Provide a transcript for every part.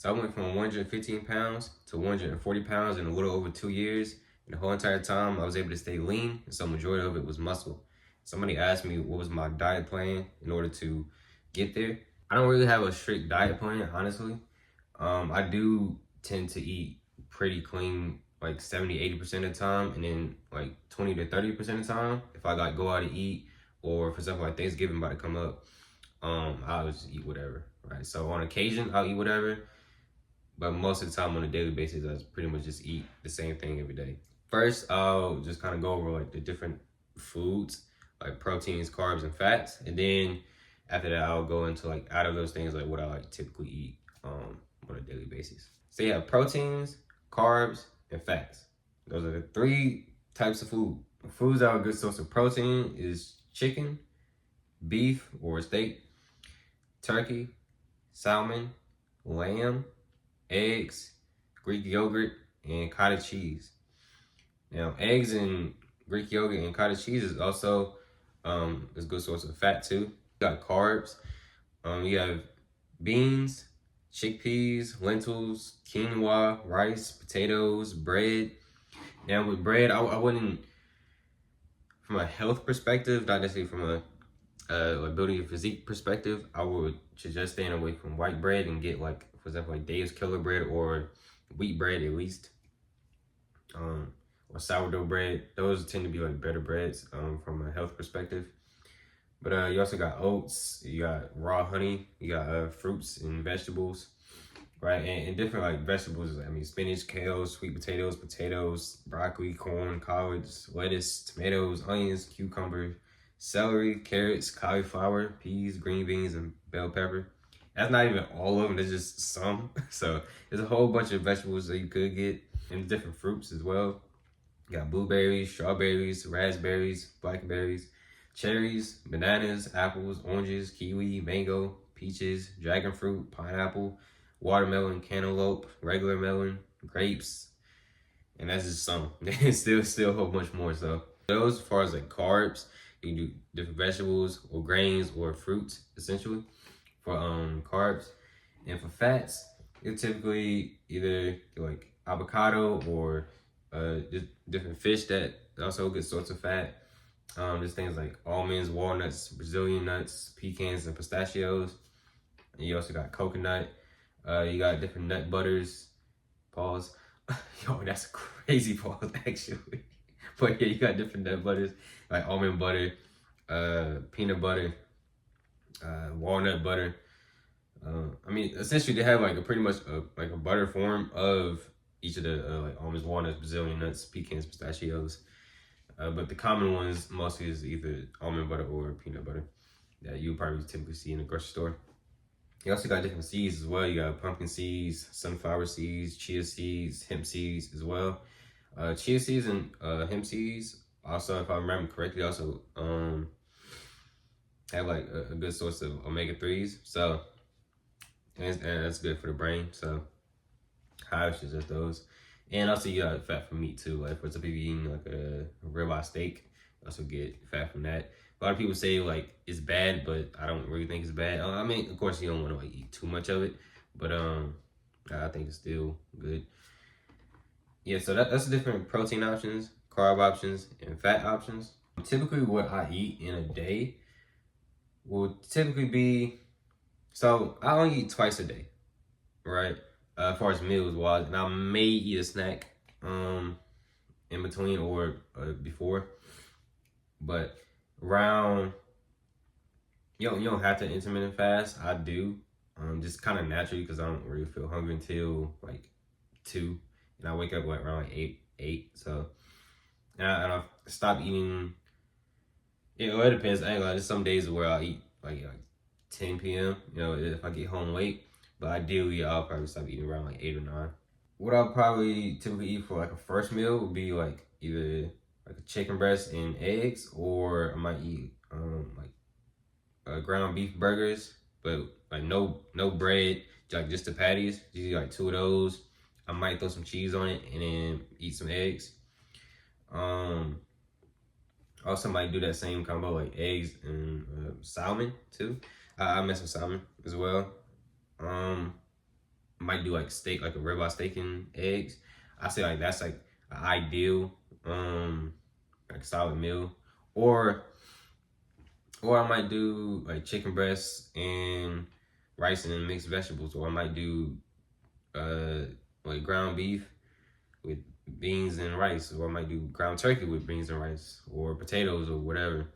So I went from 115 pounds to 140 pounds in a little over 2 years. And the whole entire time I was able to stay lean, and so majority of it was muscle. Somebody asked me what was my diet plan in order to get there. I don't really have a strict diet plan, honestly. I do tend to eat pretty clean like 70-80% of the time, and then like 20 to 30% of the time if I like go out to eat, or for example like Thanksgiving about to come up, I'll just eat whatever, right? So on occasion I'll eat whatever, but most of the time on a daily basis I pretty much just eat the same thing every day. First, I'll just kind of go over like the different foods, like proteins, carbs, and fats, and then after that I'll go into like out of those things like what I like typically eat on a daily basis. So you have proteins, carbs, and fats. Those are the three types of food. Foods that are a good source of protein is chicken, beef or steak, turkey, salmon, lamb, eggs, Greek yogurt, and cottage cheese. Now, eggs and Greek yogurt and cottage cheese is also is a good source of fat too. You got carbs. You have beans, chickpeas, lentils, quinoa, rice, potatoes, bread. Now with bread, I wouldn't, from a health perspective, not necessarily from a building your physique perspective, I would suggest staying away from white bread and get like, for example, like Dave's Killer bread or wheat bread at least. Or sourdough bread. Those tend to be like better breads from a health perspective. But you also got oats, you got raw honey, you got fruits and vegetables, right? And different like vegetables, I mean spinach, kale, sweet potatoes, broccoli, corn, collards, lettuce, tomatoes, onions, cucumber, celery, carrots, cauliflower, peas, green beans, and bell pepper. That's not even all of them, there's just some. So there's a whole bunch of vegetables that you could get, and different fruits as well. You got blueberries, strawberries, raspberries, blackberries, cherries, bananas, apples, oranges, kiwi, mango, peaches, dragon fruit, pineapple, watermelon, cantaloupe, regular melon, grapes, and that's just some. There's still a whole bunch more. So those, as far as like carbs, you can do different vegetables or grains or fruits essentially for carbs. And for fats, you typically either like avocado or just different fish that also a good source of fat. There's things like almonds, walnuts, Brazilian nuts, pecans, and pistachios. And you also got coconut. You got different nut butters. Pause. Yo, that's a crazy pause actually. But yeah, you got different nut butters like almond butter, peanut butter, walnut butter. I mean, essentially they have like a pretty much like a butter form of each of the like almonds, walnuts, Brazilian nuts, pecans, pistachios. But the common ones mostly is either almond butter or peanut butter that you probably typically see in the grocery store. You also got different seeds as well. You got pumpkin seeds, sunflower seeds, chia seeds, hemp seeds as well. Chia seeds and hemp seeds also, if I remember correctly, also have like a good source of omega-3s. So, and that's good for the brain. So I suggest those. And also you got fat from meat too. Like for example, if you're eating like a ribeye steak, you also get fat from that. A lot of people say like it's bad, but I don't really think it's bad. I mean, of course you don't want to like eat too much of it, but I think it's still good. Yeah, so that's the different protein options, carb options, and fat options. Typically what I eat in a day will typically be, so I only eat twice a day, right? As far as meals wise, and I may eat a snack in between or before, but around, you don't have to intermittent fast. I do just kind of naturally because I don't really feel hungry until like 2, and I wake up like around like 8. So and I stop eating. It depends. I ain't gonna lie, there's some days where I'll eat like 10 p.m. If I get home late. But ideally, I'll probably stop eating around like 8 or 9. What I'll probably typically eat for like a first meal would be like either like a chicken breast and eggs, or I might eat like ground beef burgers, but like no bread, like just the patties. Usually like 2 of those. I might throw some cheese on it and then eat some eggs. Also might do that same combo like eggs and salmon too. I mess with salmon as well. I might do like steak, like a ribeye steak and eggs. I say like that's like an ideal like solid meal. Or I might do like chicken breasts and rice and mixed vegetables. Or I might do uh like ground beef with beans and rice. Or I might do ground turkey with beans and rice, or potatoes or whatever.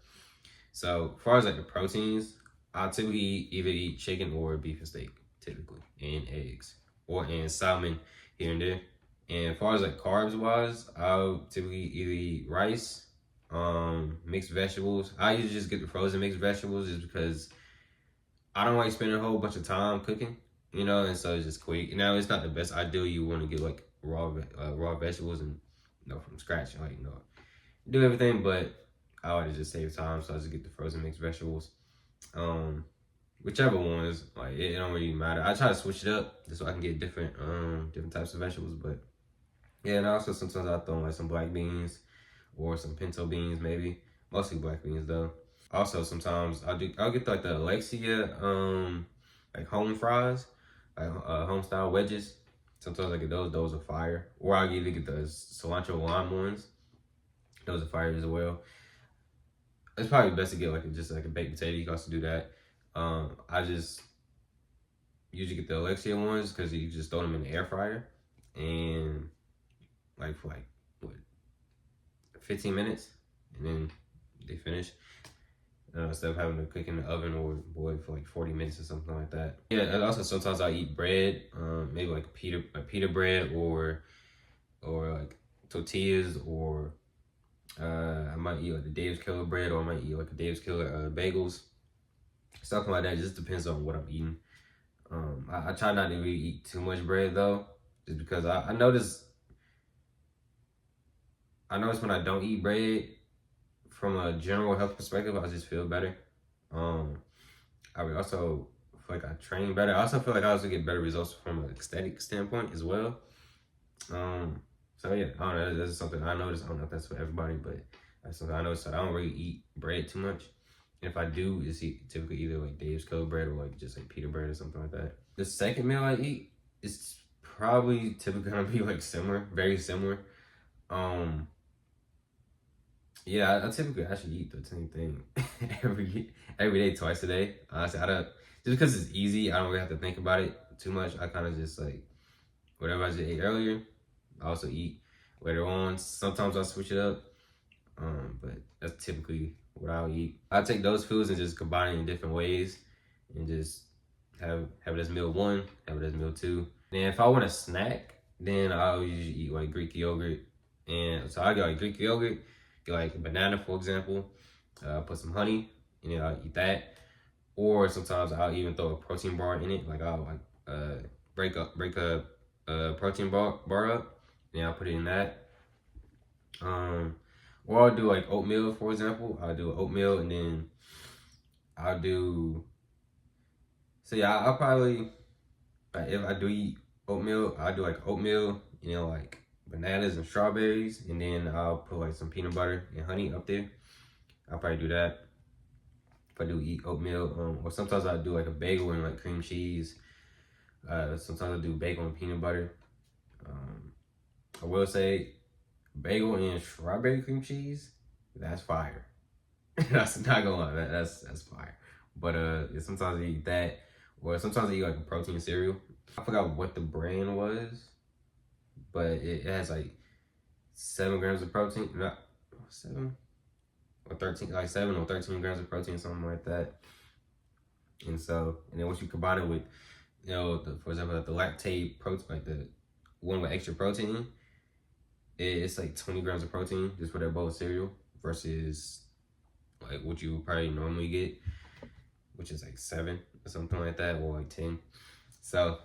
So as far as like the proteins, I typically either eat chicken or beef and steak, typically, and eggs, or and salmon here and there. And as far as like carbs wise, I'll typically either eat rice, mixed vegetables. I usually just get the frozen mixed vegetables just because I don't like spending a whole bunch of time cooking, and so it's just quick. It's not the best ideal. You want to get like raw vegetables and from scratch, like do everything, but I like to just save time, so I just get the frozen mixed vegetables. Whichever ones, like it don't really matter. I try to switch it up just so I can get different types of vegetables, but yeah, and also sometimes I throw in like some black beans or some pinto beans, maybe. Mostly black beans though. Also sometimes I'll get like the Alexia like home fries, like home style wedges. Sometimes I get those are fire. Or I'll either get the cilantro lime ones. Those are fire as well. It's probably best to get like just like a baked potato. You can also do that. I just usually get the Alexia ones because you just throw them in the air fryer and like for like what 15 minutes, and then they finish. Instead of having to cook in the oven or boil for like 40 minutes or something like that. Yeah, and also sometimes I eat bread, maybe like pita bread or like tortillas, or I might eat like the Dave's Killer bread, or I might eat like a Dave's Killer bagels, something like that. It just depends on what I'm eating. I try not to really eat too much bread though, just because I notice when I don't eat bread, from a general health perspective, I just feel better. I would also feel like I train better. I also feel like I also get better results from an aesthetic standpoint as well. So yeah, I don't know. That's something I noticed. I don't know if that's for everybody, but that's something I noticed. So I don't really eat bread too much. And if I do, it's typically either like Dave's Killer bread or like just like pita bread or something like that. The second meal I eat is probably typically gonna be like similar, very similar. Yeah, I typically actually eat the same thing every day, twice a day. Honestly, I don't, just because it's easy. I don't really have to think about it too much. I kind of just like whatever I just ate earlier, I also eat later on. Sometimes I switch it up, but that's typically what I'll eat. I take those foods and just combine it in different ways, and just have it as meal one, have it as meal two. Then if I want a snack, then I'll usually eat like Greek yogurt, and so I get like Greek yogurt. Get like a banana, for example, put some honey, and then I'll eat that. Or sometimes I'll even throw a protein bar in it. Like I'll like break a protein bar up, and I'll put it in that. Or I'll do like oatmeal, for example. I'll do oatmeal, and then I'll do. So yeah, I'll probably, like, if I do eat oatmeal, I'll do like oatmeal, like bananas and strawberries, and then I'll put like some peanut butter and honey up there. I'll probably do that if I do eat oatmeal. Or sometimes I'll do like a bagel and like cream cheese. Sometimes I'll do bagel and peanut butter. I will say bagel and strawberry cream cheese, that's fire. That's not gonna lie, that's fire. But yeah, sometimes I eat that, or sometimes I eat like a protein cereal. I forgot what the brand was, but it has like 7 grams of protein, not 7 or 13, like 7 or 13 grams of protein, something like that. And then once you combine it with, for example, like the lactate protein, like the one with extra protein, it's like 20 grams of protein just for that bowl of cereal versus like what you would probably normally get, which is like 7 or something like that, or like 10. So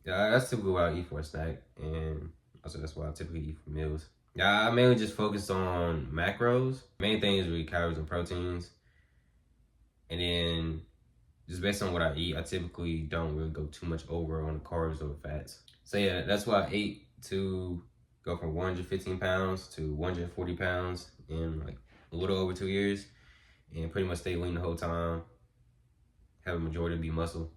yeah, that's typically what I eat for a snack, and also that's what I typically eat for meals. Yeah, I mainly just focus on macros. Main thing is really calories and proteins, and then just based on what I eat, I typically don't really go too much over on the carbs or fats. So yeah, that's what I ate to go from 115 pounds to 140 pounds in like a little over 2 years, and pretty much stay lean the whole time. Have a majority be muscle.